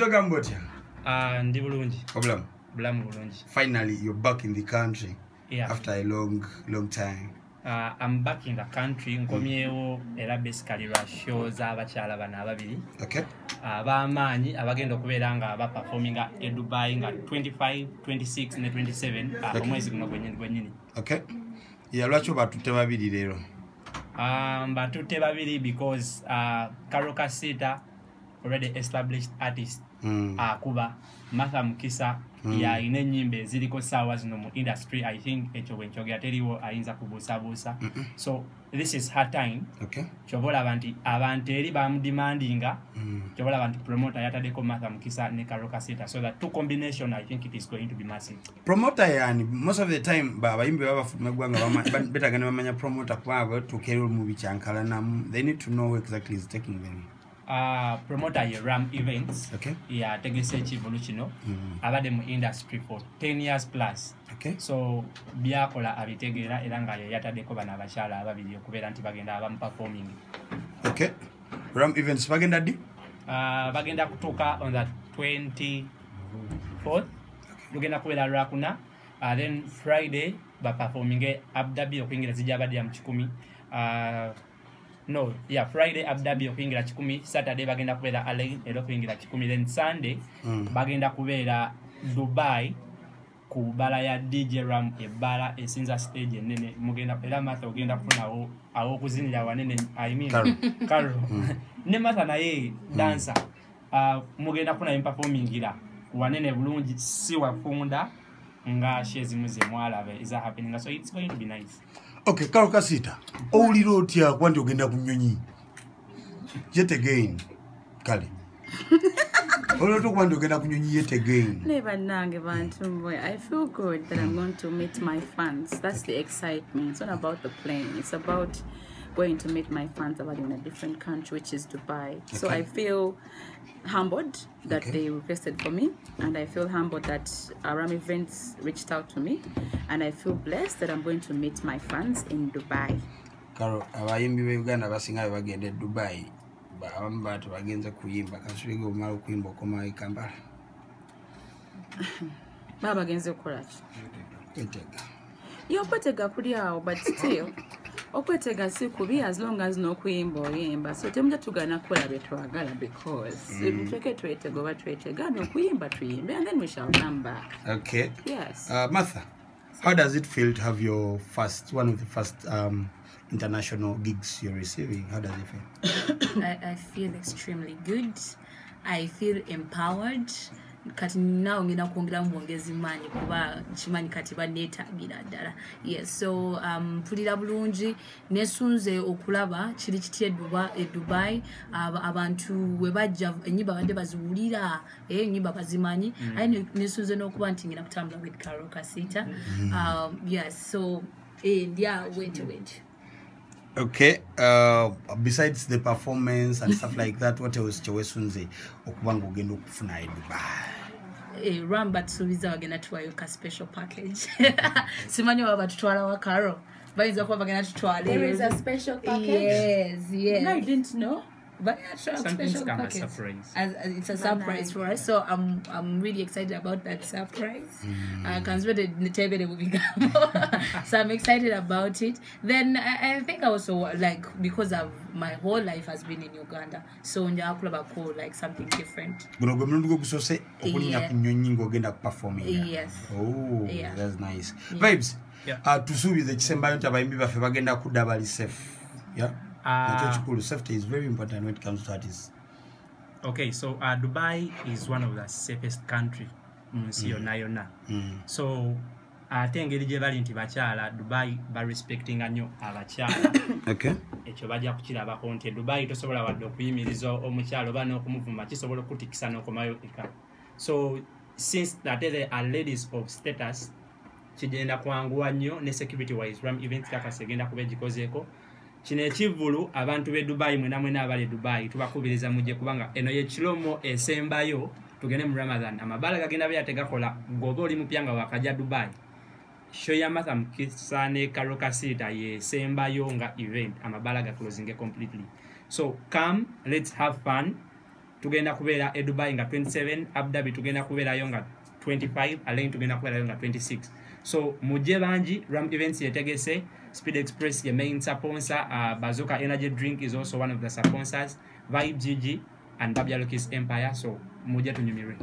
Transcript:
Cambodia. Ndi bulungi. Problem. Bulamu bulungi. Finally, you're back in the country. Yeah. After a long time. I'm back in the country. Nkomyewo era basically lwa shows abakyala bana ababiri. Okay. Abamanyi abagenda okubeera nga ba performing e Dubai nga 25, 26 ne 27 omwezi guno gwennyini. Okay. Yeah, lwaki batutte babiri lero? Batutte babiri because Karole Kasiita already established artist. Kuba Mukisa ya ine nyimbe ziliko sawa zino mu industry. I think ekyo bwenkyogera teriwo ayinza kubuusabuusa. So this is her time. Okay. Chobola abantu eri bamudemandinga. Chobola abantu promoter yatadeko Mukisa ne Karole Kasiita. So that two combination, I think it is going to be massive. Promoter yani most of the time bayimbe babafumegwanga betagane bamanya promoter kwabo to carry movie chankala nam. They need to know where exactly is taking them. Promoter ye Ram Events. Okay. Yeah, tegese chivoluchino. Abade mu industry for 10 years plus. Okay. So byakola abitegera era nga yatadeko bana abashala ababiri okubeera nti bagenda abamu performing. Okay. Ram Events bagenda di? Bagenda kutuka on the 24th. Lugenda kubeera Rakuna. Then Friday ba performing Abu Dhabi okuingira zijja abadi ya mchikumi. No, yeah, Friday Abu Dhabi okuingira 10, Saturday bagenda kubeera Alain ero okuingira 10, then Sunday bagenda kubeera Dubai ku bala ya DJ Ram ebala esinza stage enene mugenda era Martha ogenda kufuna awo kuzinira wanene I mean Karol ne Martha naye dancer mugenda kufuna performing ira wanene bulungi si wafunda nga shezi muze mwalabe is happening, so it's going to be nice. Okay, Karole Kasiita. Owulira otya kwanti ogenda ku nnyonyi? Yet again. Kale. Owulira kwanti ogenda ku nnyonyi yet again. Never nange bantu boy. I feel good that I'm going to meet my fans. That's the excitement. It's not about the plane. It's about going to meet my fans about in a different country, which is Dubai. Okay. So I feel humbled that they requested for me, and I feel humbled that Ram Events reached out to me, and I feel blessed that I'm going to meet my fans in Dubai. Karol, abayimbi be Uganda basinga bagende Dubai. Bagenze kuyimba kasubige omalo kuyimba okoma e Kampala. Bagenze okolaki? Kwetega. Yo kwetega kuli awo, but still okwetega si kubi as long as no kuyimba oyimba. So temujja tugana kola betwagala because tweke twetega no kuyimba tuyimbe, and then we shall come back. Okay. Yes. Martha, how does it feel to have your one of the first international gigs you're receiving? How does it feel? I feel extremely good. I feel empowered. Kati now ngina kuongera mwongezi manyi kuba chimanyi kati banetagira ddala. Yes, so pulira bulungi nesunze okulaba kiri kitie Dubai abantu webajja enyiba bade baziwulira enyiba bazimanyi ayi nesunze nokuba nti ngina kutambula with Karole Kasiita. Yes, so yeah, wait. Okay, besides the performance and stuff like that, what else Chewesunze okubanga ogenda okufuna e Dubai? Ramba tubiza bagenda tuwayo ka special package. Simanyi waba tutwala wa Karole. Bayinza kuba bagenda tutwala. There is a special package? Yes. No, I didn't know. But something's kind of surprise. It's a surprise for us, so I'm really excited about that surprise. So I'm excited about it. Then I think also like because of my whole life has been in Uganda, so like something different. Yes. Oh, yeah. That's nice. Yeah. Vibes. Yeah. Tusubi the Chisembayo tabayimbi bafe bagenda kudabali safe. Yeah. Safety is very important when it comes to artists. Okay, so Dubai is one of the safest country yonna. So engeri gye bali nti bakyala Dubai ba respecting nnyo abakyala. Okay. Ekyo bajja kukirabako nti Dubai tosobola wadde okuyimiriza omukyala oba n'okumuvuma kisobola okutikisa n'okomayo eka. So since that there are ladies of status kigenda kwanguwa nnyo ne security wise Ram Events kakase genda kuba gikozeeko. Kino ekivulu abantu be Dubai mwena abali Dubai tubakubiriza mujje kubanga eno ye kilomo esembayo tugende mu Ramadan amabala gagenda byategakola gobo oli mupyanga wakajja Dubai show ya Mukisa ne Karole Kasiita ye esembayo nga event amabala ga closing completely. So come, let's have fun. tugenda kubeera e Dubai nga 27, Abu Dhabi tugenda kubeerayo nga 25, Alain tugenda kubeerayo nga 26. So mujje bangi, Ram Events yetegese, Speed Express your main sponsor, Bazooka Energy Drink is also one of the sponsors, Vibe GG and Babyalokis Empire. So mujje tunyumirwe.